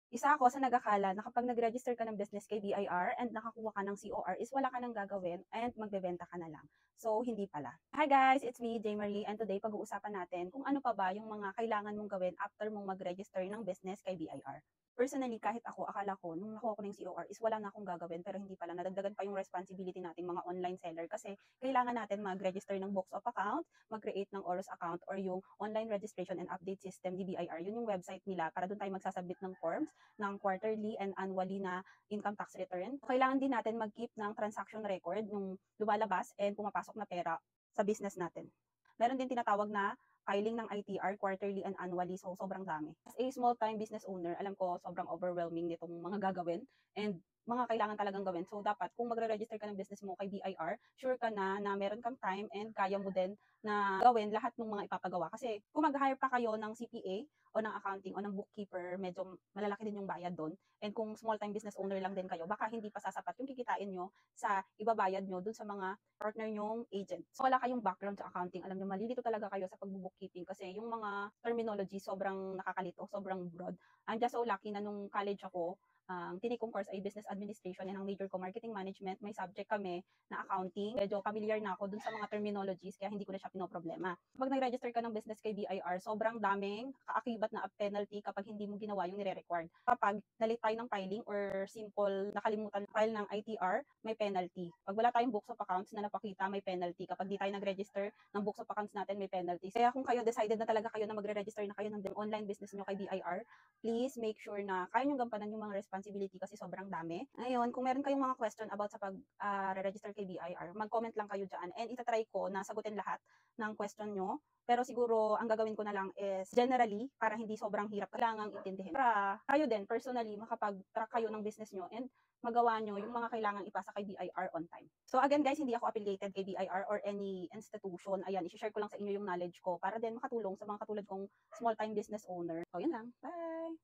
Isa ako sa nag-akala na kapag nag-register ka ng business kay BIR and nakakuha ka ng COR is wala ka nang gagawin and magbebenta ka na lang. So, hindi pala. Hi guys, it's me, J. Marie, and today pag-uusapan natin kung ano pa ba yung mga kailangan mong gawin after mong mag-register ng business kay BIR. Personally, kahit ako, akala ko, nung nakuha ko ng COR is wala na akong gagawin, pero hindi pala. Nadagdagan pa yung responsibility nating mga online seller kasi kailangan natin mag-register ng books of account, mag-create ng OROS account or yung online registration and update system, DBIR. Yun yung website nila para doon tayo magsasubmit ng forms ng quarterly and annually na income tax return. Kailangan din natin mag-keep ng transaction record nung lumalabas and pumapasok na pera sa business natin. Meron din tinatawag na filing ng ITR quarterly and annually. So, sobrang dami. As a small-time business owner, alam ko sobrang overwhelming nitong mga gagawin and mga kailangan talagang gawin. So, dapat kung magre-register ka ng business mo kay BIR, sure ka na meron kang time and kaya mo din na gawin lahat ng mga ipapagawa. Kasi kung mag-hire pa kayo ng CPA o ng accounting o ng bookkeeper, medyo malalaki din yung bayad doon. And kung small-time business owner lang din kayo, baka hindi pa sasapat yung kikitain nyo sa ibabayad nyo dun sa mga partner nyong agent. So, wala kayong background sa accounting. Alam nyo, malilito talaga kayo sa pag-bookkeeping kasi yung mga terminology sobrang nakakalito, sobrang broad. I'm just so lucky na nung college ako, ang tinik kong course ay business administration and ang major ko marketing management. May subject kami na accounting. Medyo familiar na ako dun sa mga terminologies kaya hindi ko na siya pinoproblema. Kapag nag-register ka ng business kay BIR, sobrang daming kaakibat na penalty kapag hindi mo ginawa yung nire-required. Kapag nalit tayo ng filing or simple nakalimutan file ng ITR, may penalty. Pag wala tayong books of accounts na napakita, may penalty. Kapag di tayo nag-register ng books of accounts natin, may penalty. Kaya kung kayo decided na talaga kayo na magre-register na kayo ng online business nyo kay BIR, please make sure na kaya nyo gampanan yung mga responsibility kasi sobrang dami. Ngayon, kung meron kayong mga question about sa pag-register kay BIR, mag-comment lang kayo dyan and itatry ko na sagutin lahat ng question nyo. Pero siguro, ang gagawin ko na lang is generally, para hindi sobrang hirap, kailangang intindihin. Para kayo din, personally, makapag-track kayo ng business nyo and magawa nyo yung mga kailangang ipasa kay BIR on time. So again guys, hindi ako affiliated kay BIR or any institution. Ayan, i-share ko lang sa inyo yung knowledge ko para din makatulong sa mga katulad kong small-time business owner. So yun lang. Bye!